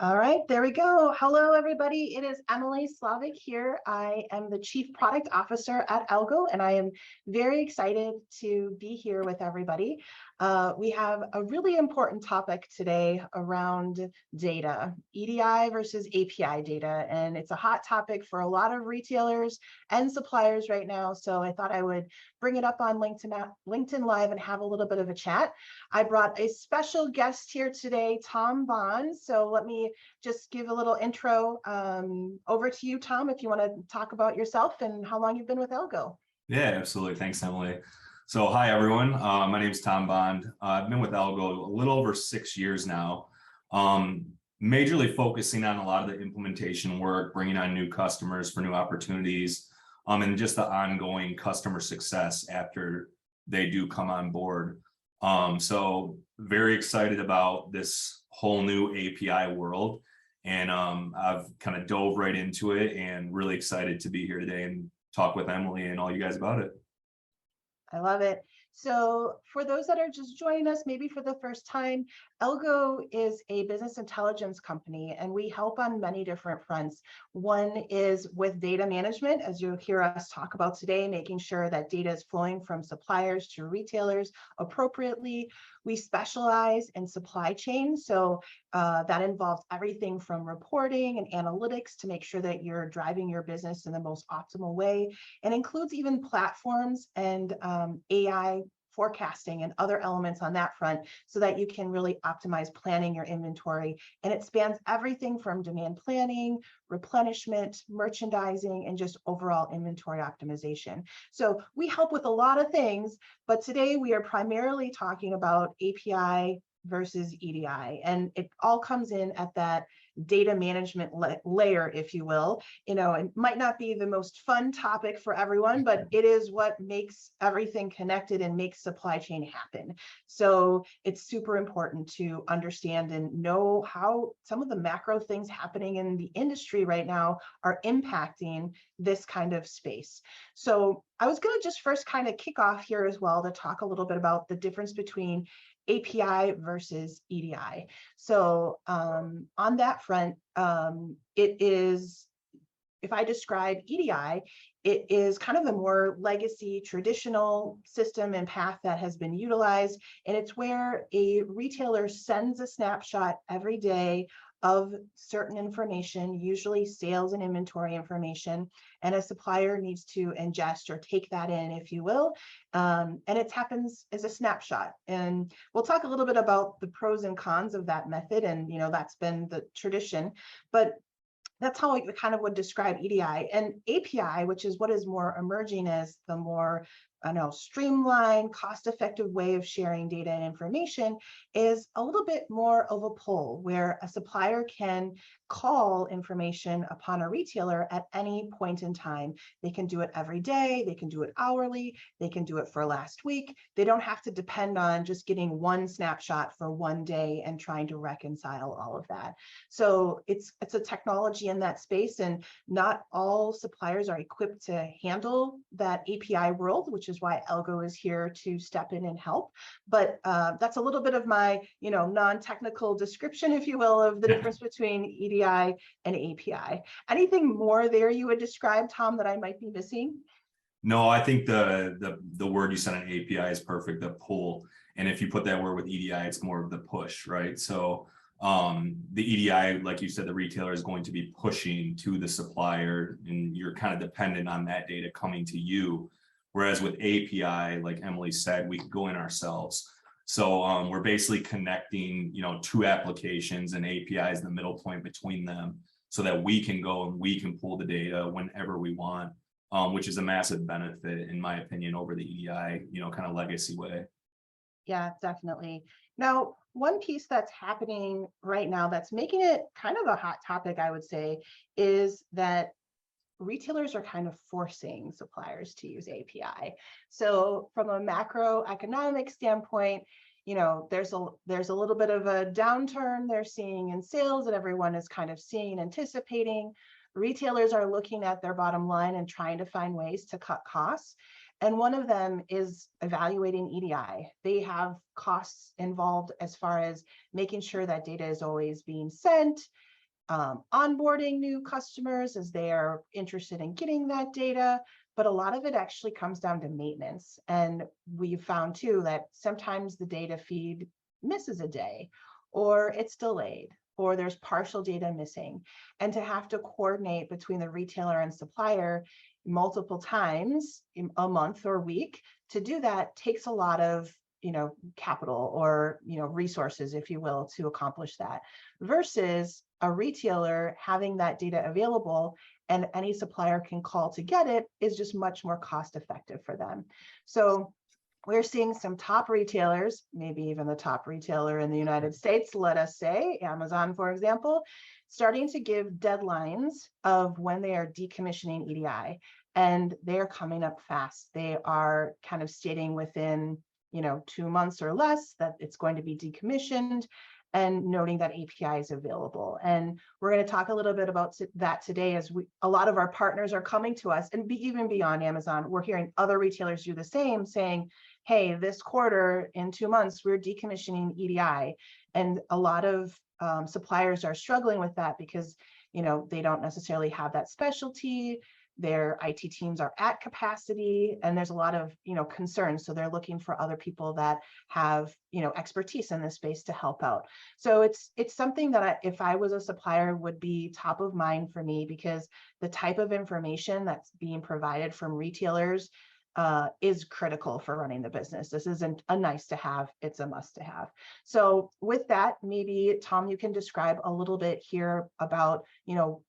All right, there we go. Hello, everybody. It is Emily Slavic here. I am the Chief Product Officer at Algo, and I am very excited to be here with everybody. We have a really important topic today around data, EDI versus API data, and it's a hot topic for a lot of retailers and suppliers right now. So I thought I would bring it up on LinkedIn Live and have a little bit of a chat. I brought a special guest here today, Tom Bond. So let me just give a little intro over to you, Tom, if you want to talk about yourself and how long you've been with Algo. Yeah, absolutely. Thanks, Emily. So, hi, everyone. My name is Tom Bond. I've been with Algo a little over 6 years now, majorly focusing on a lot of the implementation work, bringing on new customers for new opportunities, and just the ongoing customer success after they do come on board. So very excited about this whole new API world. And I've kind of dove right into it and really excited to be here today and talk with Emily and all you guys about it. I love it. So for those that are just joining us, maybe for the first time, Algo is a business intelligence company, and we help on many different fronts. One is with data management, as you'll hear us talk about today, making sure that data is flowing from suppliers to retailers appropriately. We specialize in supply chain, so that involves everything from reporting and analytics to make sure that you're driving your business in the most optimal way, and includes even platforms and AI forecasting and other elements on that front so that you can really optimize planning your inventory. And it spans everything from demand planning, replenishment, merchandising, and just overall inventory optimization. So we help with a lot of things, but today we are primarily talking about API versus EDI. And it all comes in at that data management layer, if you will. You know, it might not be the most fun topic for everyone, but it is what makes everything connected and makes supply chain happen. So it's super important to understand and know how some of the macro things happening in the industry right now are impacting this kind of space. So I was going to just first kind of kick off here as well to talk a little bit about the difference between API versus EDI. So on that front, it is, if I describe EDI, it is kind of the more legacy traditional system and path that has been utilized. And it's where a retailer sends a snapshot every day of certain information, usually sales and inventory information, and a supplier needs to ingest or take that in, if you will. And it happens as a snapshot. And we'll talk a little bit about the pros and cons of that method. And, you know, that's been the tradition. But that's how I kind of would describe EDI. And API, which is what is more emerging as the more streamlined, cost-effective way of sharing data and information, is a little bit more of a pull, where a supplier can call information upon a retailer at any point in time. They can do it every day, they can do it hourly, they can do it for last week. They don't have to depend on just getting one snapshot for one day and trying to reconcile all of that. So it's a technology in that space, and not all suppliers are equipped to handle that API world, which is why Algo is here to step in and help. But that's a little bit of my, non-technical description, if you will, of the difference between EDI and API. Anything more there you would describe, Tom, that I might be missing? No, I think the word you said on API is perfect, the pull. And if you put that word with EDI, it's more of the push, right? So the EDI, like you said, the retailer is going to be pushing to the supplier, and you're kind of dependent on that data coming to you. Whereas with API, like Emily said, we could go in ourselves. So we're basically connecting, two applications, and API is the middle point between them, so that we can go and we can pull the data whenever we want, which is a massive benefit, in my opinion, over the EDI, kind of legacy way. Yeah, definitely. Now, one piece that's happening right now that's making it kind of a hot topic, I would say, is that retailers are kind of forcing suppliers to use API. So from a macroeconomic standpoint, there's a little bit of a downturn they're seeing in sales that everyone is kind of seeing and anticipating. Retailers are looking at their bottom line and trying to find ways to cut costs. And one of them is evaluating EDI. They have costs involved as far as making sure that data is always being sent, onboarding new customers as they are interested in getting that data. But a lot of it actually comes down to maintenance. And we've found too that sometimes the data feed misses a day, or it's delayed, or there's partial data missing. And to have to coordinate between the retailer and supplier multiple times in a month or week to do that takes a lot of capital or resources, if you will, to accomplish that, versus a retailer having that data available and any supplier can call to get it is just much more cost effective for them. So we're seeing some top retailers, maybe even the top retailer in the United States, let us say, Amazon, for example, starting to give deadlines of when they are decommissioning EDI. And they're coming up fast. They are kind of stating within 2 months or less that it's going to be decommissioned, and noting that API is available. And we're going to talk a little bit about that today, as a lot of our partners are coming to us, and even beyond Amazon, we're hearing other retailers do the same, saying, hey, this quarter in 2 months, we're decommissioning EDI. And a lot of suppliers are struggling with that because they don't necessarily have that specialty. Their IT teams are at capacity, and there's a lot of concerns. So they're looking for other people that have expertise in this space to help out. So it's something that if I was a supplier, would be top of mind for me, because the type of information that's being provided from retailers is critical for running the business. This isn't a nice to have, it's a must to have. So with that, maybe Tom, you can describe a little bit here about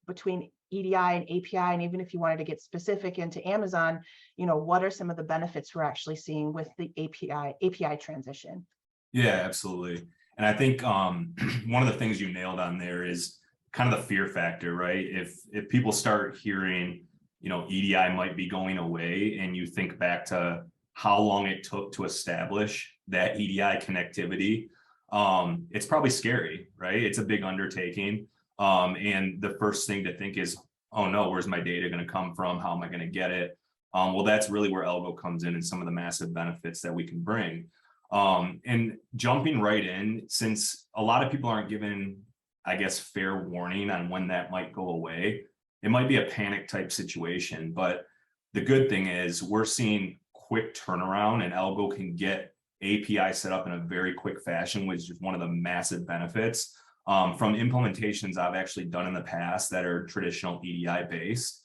between EDI and API, and even if you wanted to get specific into Amazon, what are some of the benefits we're actually seeing with the API transition? Yeah, absolutely. And I think one of the things you nailed on there is kind of the fear factor, right? If people start hearing, EDI might be going away, and you think back to how long it took to establish that EDI connectivity, it's probably scary, right? It's a big undertaking. And the first thing to think is, oh no, where's my data going to come from? How am I going to get it? Well, that's really where Algo comes in, and some of the massive benefits that we can bring. And jumping right in, since a lot of people aren't given, I guess, fair warning on when that might go away, it might be a panic type situation. But the good thing is we're seeing quick turnaround, and Algo can get API set up in a very quick fashion, which is one of the massive benefits. From implementations I've actually done in the past that are traditional EDI based,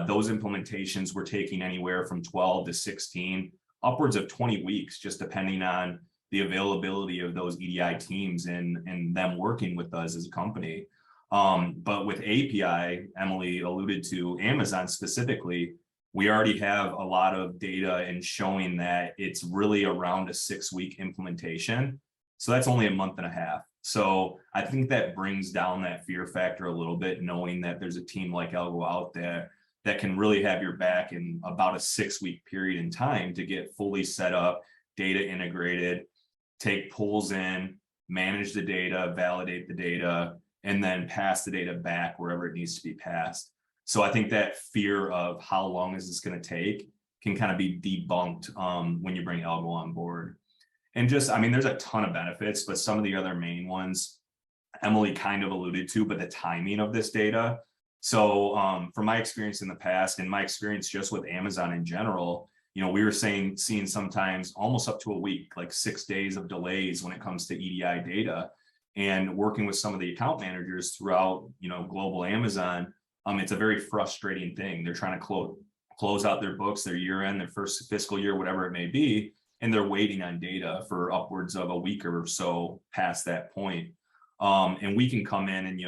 those implementations were taking anywhere from 12 to 16, upwards of 20 weeks, just depending on the availability of those EDI teams and them working with us as a company. But with API, Emily alluded to Amazon specifically, we already have a lot of data and showing that it's really around a 6-week implementation. So that's only a month and a half. So I think that brings down that fear factor a little bit, knowing that there's a team like Algo out there that can really have your back in about a 6-week period in time to get fully set up, data integrated, take pulls in, manage the data, validate the data, and then pass the data back wherever it needs to be passed. So I think that fear of how long is this going to take can kind of be debunked when you bring Algo on board. And just, I mean, there's a ton of benefits, but some of the other main ones Emily kind of alluded to, but the timing of this data. So from my experience in the past, and my experience just with Amazon in general, we were seeing sometimes almost up to a week, like 6 days of delays when it comes to EDI data. And working with some of the account managers throughout, global Amazon, it's a very frustrating thing. They're trying to close out their books, their year end, their first fiscal year, whatever it may be, and they're waiting on data for upwards of a week or so past that point. And we can come in and,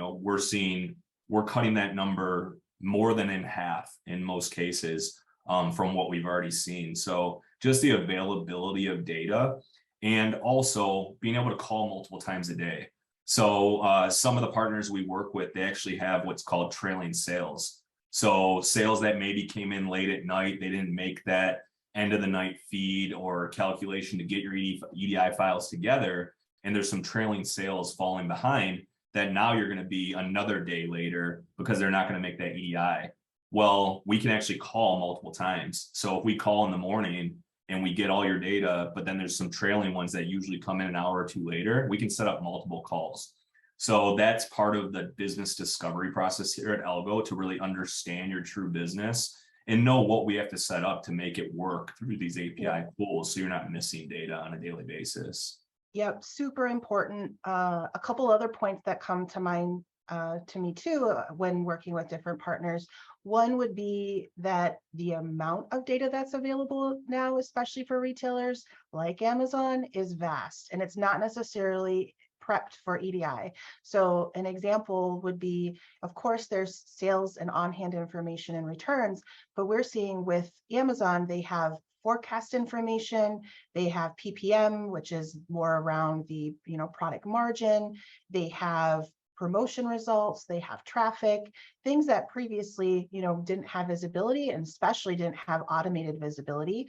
we're cutting that number more than in half in most cases from what we've already seen. So just the availability of data, and also being able to call multiple times a day. So some of the partners we work with, they actually have what's called trailing sales. So sales that maybe came in late at night, they didn't make that end of the night feed or calculation to get your EDI files together, and there's some trailing sales falling behind that now you're going to be another day later because they're not going to make that EDI. Well, we can actually call multiple times. So if we call in the morning and we get all your data, but then there's some trailing ones that usually come in an hour or two later, we can set up multiple calls. So that's part of the business discovery process here at Algo, to really understand your true business and know what we have to set up to make it work through these API pools, so you're not missing data on a daily basis. Yep, super important. A couple other points that come to mind to me too when working with different partners. One would be that the amount of data that's available now, especially for retailers like Amazon, is vast, and it's not necessarily prepped for EDI. So an example would be, of course, there's sales and on-hand information and returns, but we're seeing with Amazon, they have forecast information, they have PPM, which is more around the product margin, they have promotion results, they have traffic, things that previously didn't have visibility, and especially didn't have automated visibility.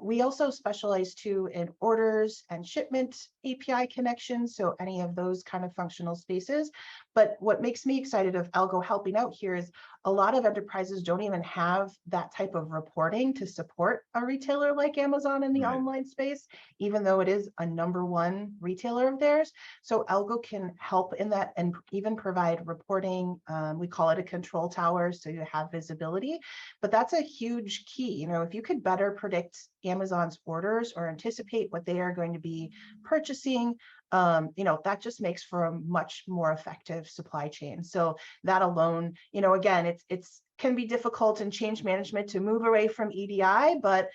We also specialize too in orders and shipment API connections, so any of those kind of functional spaces. But what makes me excited of Algo helping out here is a lot of enterprises don't even have that type of reporting to support a retailer like Amazon in the online space, even though it is a #1 retailer of theirs. So Algo can help in that and even provide reporting. We call it a control tower, so you have visibility, but that's a huge key. If you could better predict Amazon's orders or anticipate what they are going to be purchasing, that just makes for a much more effective supply chain. So that alone, again, it's can be difficult in change management to move away from EDI, but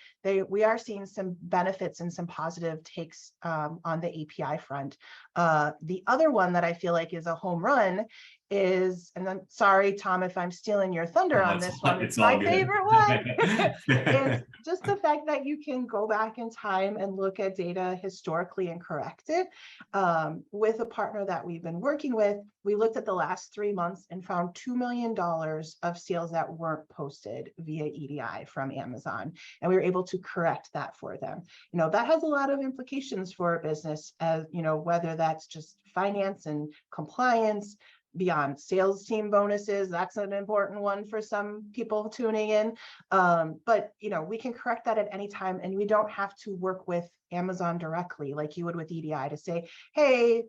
we are seeing some benefits and some positive takes on the API front. The other one that I feel like is a home run is, and I'm sorry, Tom, if I'm stealing your thunder on this one, it's my favorite one, is just the fact that you can go back in time and look at data historically and correct it. With a partner that we've been working with, we looked at the last 3 months and found $2 million of sales that weren't posted via EDI from Amazon. And we were able to correct that for them. That has a lot of implications for a business, as whether that's just finance and compliance, beyond sales team bonuses. That's an important one for some people tuning in. But we can correct that at any time, and we don't have to work with Amazon directly like you would with EDI to say, hey,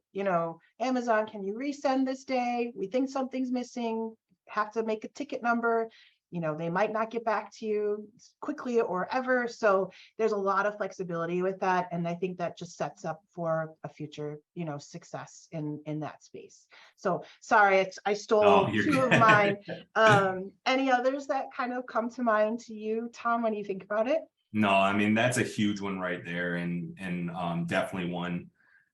Amazon, can you resend this day? We think something's missing, have to make a ticket number. They might not get back to you quickly or ever. So there's a lot of flexibility with that. And I think that just sets up for a future, success in that space. So sorry, I stole two of mine. Any others that kind of come to mind to you, Tom, when you think about it? No, I mean, that's a huge one right there. And definitely one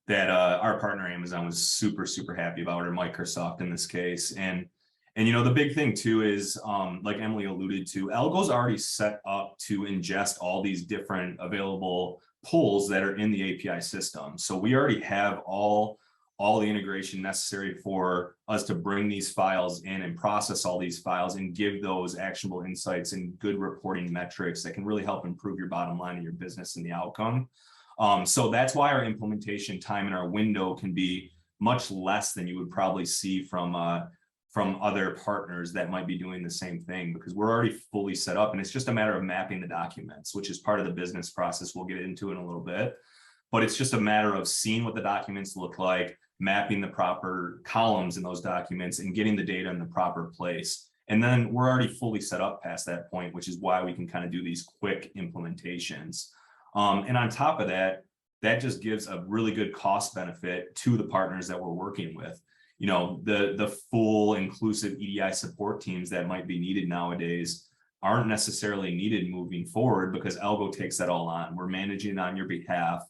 that our partner Amazon was super, super happy about, or Microsoft in this case. And the big thing too is, like Emily alluded to, Algo's already set up to ingest all these different available pools that are in the API system. So we already have all the integration necessary for us to bring these files in and process all these files and give those actionable insights and good reporting metrics that can really help improve your bottom line of your business and the outcome. So that's why our implementation time and our window can be much less than you would probably see from other partners that might be doing the same thing, because we're already fully set up, and it's just a matter of mapping the documents, which is part of the business process. We'll get into in a little bit, but it's just a matter of seeing what the documents look like, mapping the proper columns in those documents, and getting the data in the proper place. And then we're already fully set up past that point, which is why we can kind of do these quick implementations. And on top of that, that just gives a really good cost benefit to the partners that we're working with. The full inclusive EDI support teams that might be needed nowadays aren't necessarily needed moving forward, because Algo takes that all on. We're managing it on your behalf.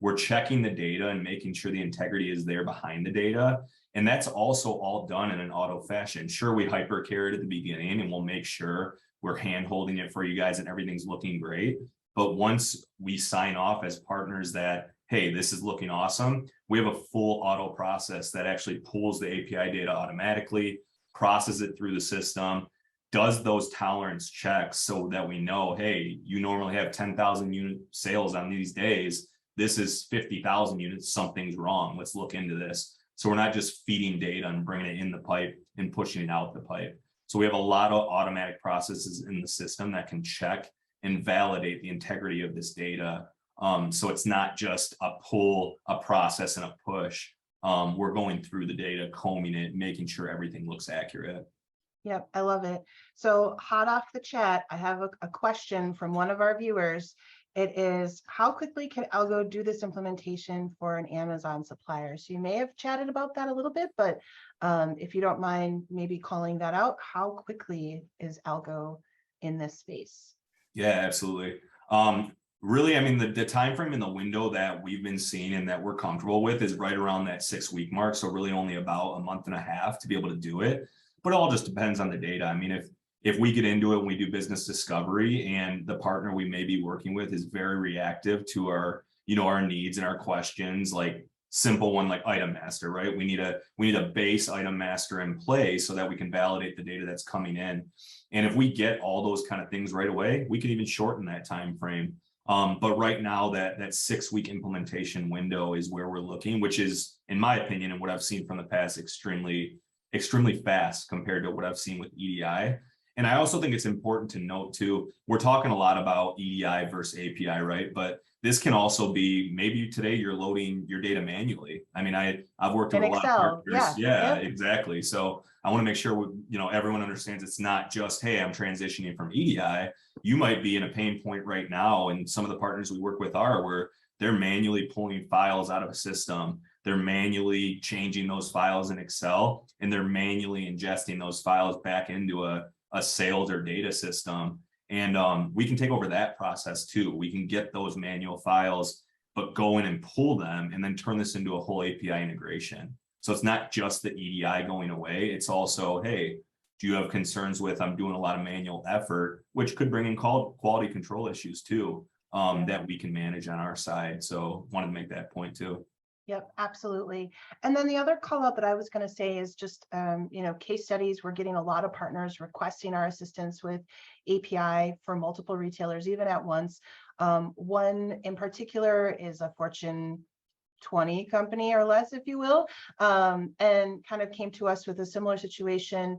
We're checking the data and making sure the integrity is there behind the data. And that's also all done in an auto fashion. Sure, we hypercare it at the beginning, and we'll make sure we're hand holding it for you guys and everything's looking great. But once we sign off as partners that, hey, this is looking awesome, we have a full auto process that actually pulls the API data automatically, processes it through the system, does those tolerance checks so that we know, hey, you normally have 10,000 unit sales on these days. This is 50,000 units, something's wrong. Let's look into this. So we're not just feeding data and bringing it in the pipe and pushing it out the pipe. So we have a lot of automatic processes in the system that can check and validate the integrity of this data. So it's not just a pull, a process, and a push. We're going through the data, combing it, making sure everything looks accurate. Yep, I love it. So hot off the chat, I have a question from one of our viewers. It is, how quickly can Algo do this implementation for an Amazon supplier? So you may have chatted about that a little bit, but if you don't mind maybe calling that out, how quickly is Algo in this space? Yeah, absolutely. Really, I mean, the time frame in the window that we've been seeing and that we're comfortable with is right around that 6-week mark. So really only about a month and a half to be able to do it. But it all just depends on the data. I mean, if we get into it and we do business discovery and the partner we may be working with is very reactive to our, our needs and our questions, like simple one like item master, right? We need a base item master in place so that we can validate the data that's coming in. And if we get all those kind of things right away, we can even shorten that time frame. But right now that 6-week implementation window is where we're looking, which is, in my opinion, and what I've seen from the past, extremely fast compared to what I've seen with EDI. And I also think it's important to note too, we're talking a lot about EDI versus API, right? But this can also be, maybe today you're loading your data manually. I mean, I've worked with In a lot Excel, of partners. Yeah, yep. exactly. So I want to make sure everyone understands it's not just, hey, I'm transitioning from EDI. You might be in a pain point right now, and some of the partners we work with are where they're manually pulling files out of a system. They're manually changing those files in Excel, and they're manually ingesting those files back into a sales or data system. And we can take over that process too. We can get those manual files, but go in and pull them and then turn this into a whole API integration. So it's not just the EDI going away. It's also, hey, do you have concerns with, I'm doing a lot of manual effort, which could bring in quality control issues too, that we can manage on our side. So wanted to make that point too. Yep, absolutely. And then the other call out that I was going to say is just, case studies. We're getting a lot of partners requesting our assistance with API for multiple retailers, even at once. One in particular is a Fortune 20 company or less, if you will, and kind of came to us with a similar situation,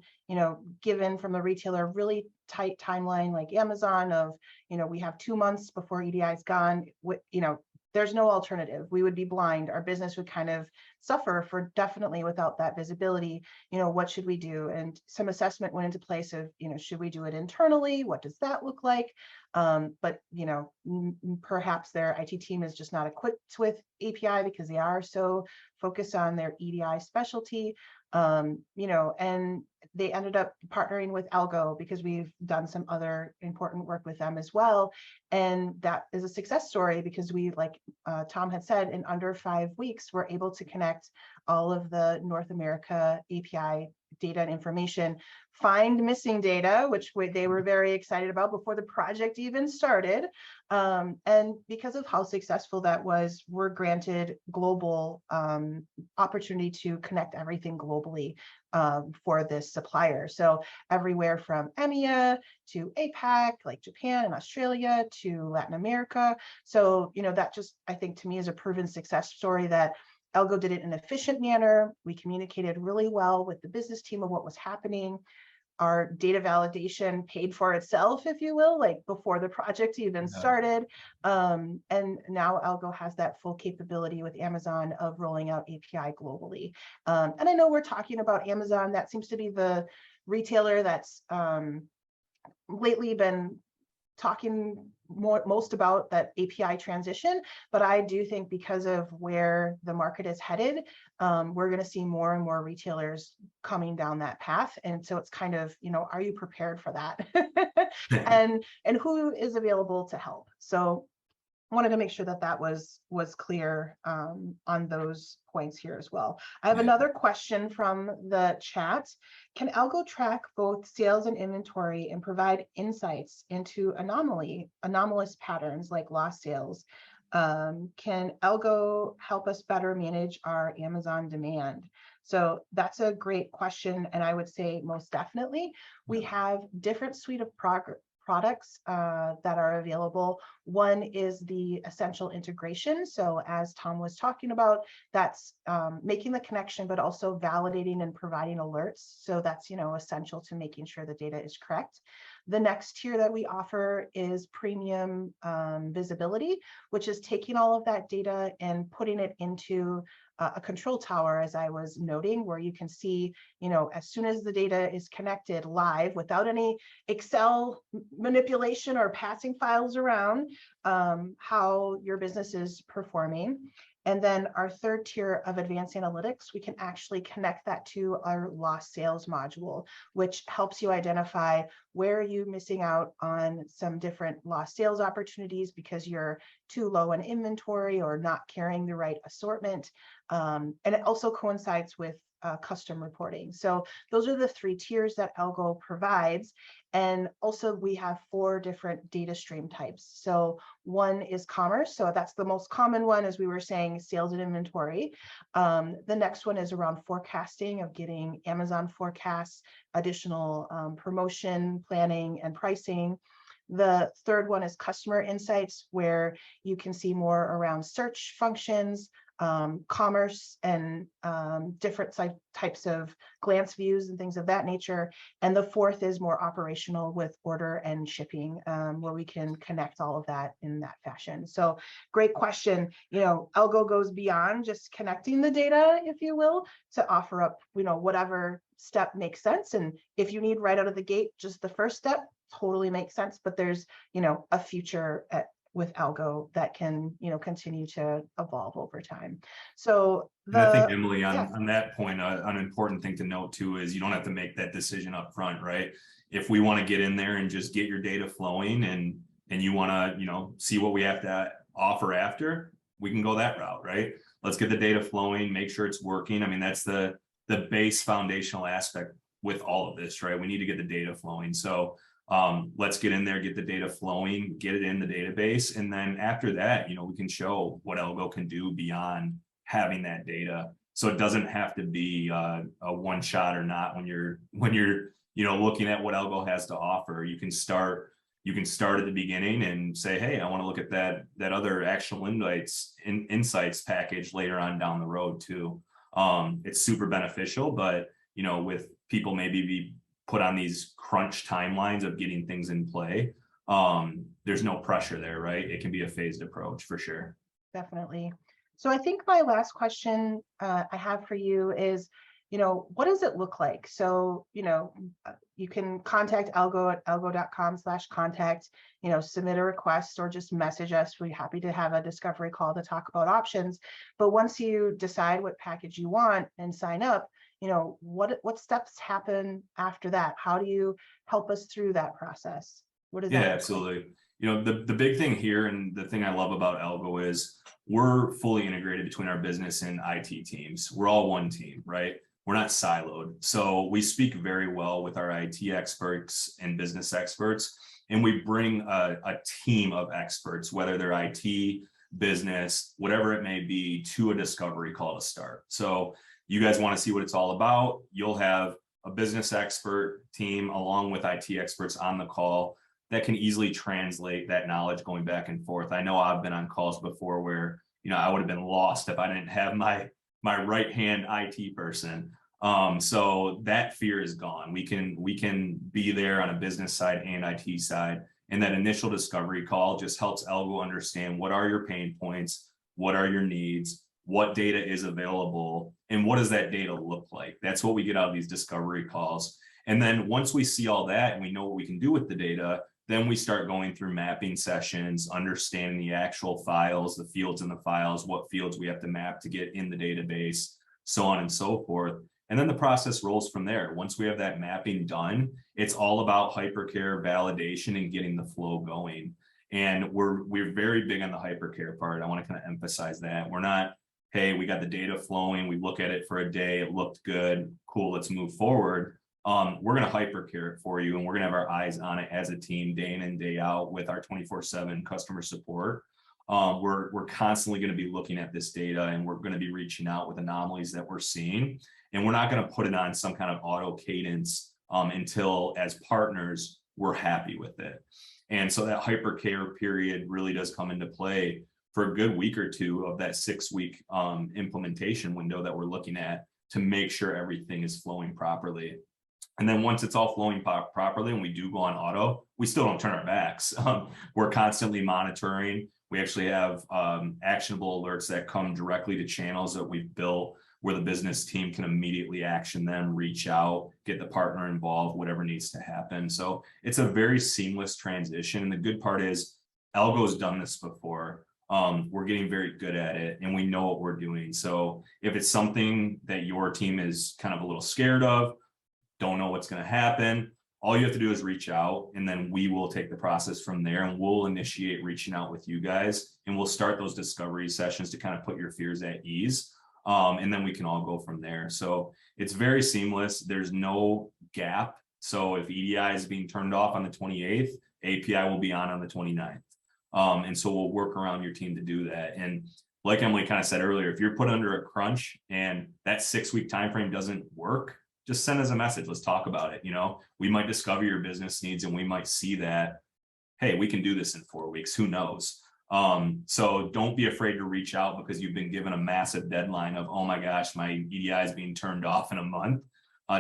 given from the retailer, really tight timeline like Amazon of, we have 2 months before EDI is gone. There's no alternative. We would be blind. Our business would kind of suffer for definitely without that visibility. What should we do? And some assessment went into place of, should we do it internally? What does that look like? But, perhaps their IT team is just not equipped with API because they are so focused on their EDI specialty. And they ended up partnering with Algo because we've done some other important work with them as well. And that is a success story because we, like Tom had said, in under 5 weeks, we're able to connect all of the North America API data and information, find missing data, which they were very excited about before the project even started. And because of how successful that was, we're granted global opportunity to connect everything globally for this supplier. So everywhere from EMEA to APAC, like Japan and Australia, to Latin America. So, that just, I think, to me, is a proven success story that Algo did it in an efficient manner. We communicated really well with the business team of what was happening. Our data validation paid for itself, if you will, like before the project even started. And now Algo has that full capability with Amazon of rolling out API globally. And I know we're talking about Amazon. That seems to be the retailer that's lately been talking most about that API transition, but I do think because of where the market is headed, we're going to see more and more retailers coming down that path. And so it's kind of, are you prepared for that? and who is available to help? So I wanted to make sure that that was clear on those points here as well. I have another question from the chat. Can Algo track both sales and inventory and provide insights into anomalous patterns like lost sales? Can Algo help us better manage our Amazon demand? So that's a great question. And I would say most definitely, we have different suite of products that are available. One is the essential integration. So as Tom was talking about, that's making the connection, but also validating and providing alerts. So that's, essential to making sure the data is correct. The next tier that we offer is premium visibility, which is taking all of that data and putting it into a control tower, as I was noting, where you can see, as soon as the data is connected live without any Excel manipulation or passing files around, how your business is performing. And then our third tier of advanced analytics, we can actually connect that to our lost sales module, which helps you identify where are you missing out on some different lost sales opportunities because you're too low in inventory or not carrying the right assortment. And it also coincides with custom reporting. So those are the 3 tiers that Algo provides. And also we have 4 different data stream types. So one is commerce. So that's the most common one, as we were saying, sales and inventory. The next one is around forecasting, of getting Amazon forecasts, additional promotion, planning, and pricing. The third one is customer insights, where you can see more around search functions, commerce, and different types of glance views and things of that nature. And the fourth is more operational, with order and shipping, where we can connect all of that in that fashion. So great question. Algo goes beyond just connecting the data, if you will, to offer up, whatever step makes sense. And if you need right out of the gate, just the first step, totally makes sense. But there's, a future with Algo that can, continue to evolve over time. So I think, Emily, on that point, an important thing to note too is you don't have to make that decision up front, right? If we want to get in there and just get your data flowing and you want to, see what we have to offer after, we can go that route, right? Let's get the data flowing, make sure it's working. I mean, that's the base foundational aspect with all of this, right? We need to get the data flowing. So let's get in there, get the data flowing, get it in the database. And then after that, we can show what Algo can do beyond having that data. So it doesn't have to be a one shot or not when you're, looking at what Algo has to offer. You can start at the beginning and say, hey, I want to look at that other actionable insights package later on down the road too. It's super beneficial, but with people maybe be put on these crunch timelines of getting things in play, there's no pressure there, right? It can be a phased approach for sure. Definitely. So I think my last question I have for you is, what does it look like? So, you can contact Algo at algo.com/contact, submit a request or just message us. We're happy to have a discovery call to talk about options. But once you decide what package you want and sign up, what steps happen after that? How do you help us through that process? What does that look like? Absolutely. The big thing here, and the thing I love about Algo, is we're fully integrated between our business and IT teams. We're all one team, right? We're not siloed. So we speak very well with our IT experts and business experts, and we bring a team of experts, whether they're IT, business, whatever it may be, to a discovery call to start. So you guys want to see what it's all about, you'll have a business expert team along with IT experts on the call that can easily translate that knowledge going back and forth. I know I've been on calls before where, I would have been lost if I didn't have my right-hand IT person. So that fear is gone. We can be there on a business side and IT side. And that initial discovery call just helps Algo understand what are your pain points, what are your needs, what data is available, and what does that data look like? That's what we get out of these discovery calls. And then once we see all that and we know what we can do with the data, then we start going through mapping sessions, understanding the actual files, the fields in the files, what fields we have to map to get in the database, so on and so forth. And then the process rolls from there. Once we have that mapping done, it's all about hypercare validation and getting the flow going. And we're very big on the hypercare part. I want to kind of emphasize that. We're not, hey, we got the data flowing, we look at it for a day, it looked good, cool, let's move forward. We're going to hypercare it for you, and we're going to have our eyes on it as a team day in and day out with our 24/7 customer support. We're constantly going to be looking at this data, and we're going to be reaching out with anomalies that we're seeing, and we're not going to put it on some kind of auto cadence until, as partners, we're happy with it. And so that hypercare period really does come into play for a good week or two of that 6-week implementation window that we're looking at to make sure everything is flowing properly. And then once it's all flowing properly and we do go on auto, we still don't turn our backs. We're constantly monitoring. We actually have actionable alerts that come directly to channels that we've built where the business team can immediately action them, reach out, get the partner involved, whatever needs to happen. So it's a very seamless transition. And the good part is Algo's done this before. We're getting very good at it and we know what we're doing. So if it's something that your team is kind of a little scared of, don't know what's going to happen, all you have to do is reach out and then we will take the process from there and we'll initiate reaching out with you guys and we'll start those discovery sessions to kind of put your fears at ease. And then we can all go from there. So it's very seamless. There's no gap. So if EDI is being turned off on the 28th, API will be on the 29th. And so we'll work around your team to do that. And like Emily kind of said earlier, if you're put under a crunch and that 6-week time frame doesn't work, just send us a message. Let's talk about it. You know, we might discover your business needs and we might see that, hey, we can do this in 4 weeks. Who knows? So don't be afraid to reach out because you've been given a massive deadline of, oh my gosh, my EDI is being turned off in a month.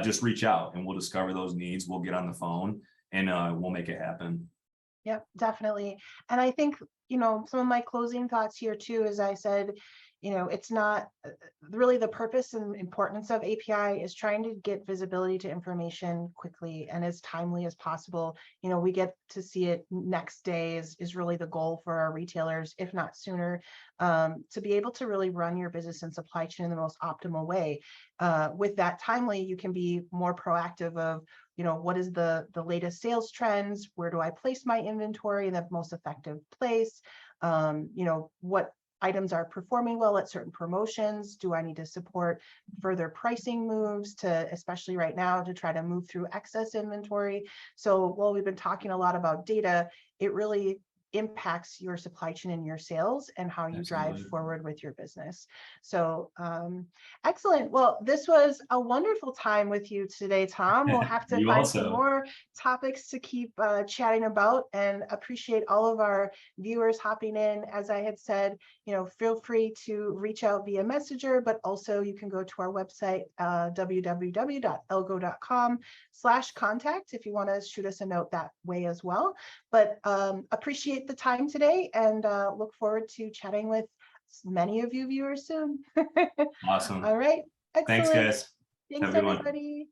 Just reach out and we'll discover those needs. We'll get on the phone and we'll make it happen. Yep, definitely. And I think, you know, some of my closing thoughts here too, as I said, you know, it's not really the purpose and importance of API is trying to get visibility to information quickly and as timely as possible. You know, we get to see it next day is really the goal for our retailers, if not sooner, to be able to really run your business and supply chain in the most optimal way. With that timely, you can be more proactive of, you know, what is the latest sales trends? Where do I place my inventory in the most effective place? You know, what items are performing well at certain promotions? Do I need to support further pricing moves to, especially right now, to try to move through excess inventory? So while we've been talking a lot about data, it really impacts your supply chain and your sales and how you drive forward with your business. So excellent. Well, this was a wonderful time with you today, Tom. We'll have to find some more topics to keep chatting about, and appreciate all of our viewers hopping in. As I had said, you know, feel free to reach out via Messenger, but also you can go to our website, www.elgo.com/contact if you want to shoot us a note that way as well. But appreciate the time today and look forward to chatting with many of you viewers soon. Awesome. All right. Excellent. Thanks, guys. Thanks, everybody.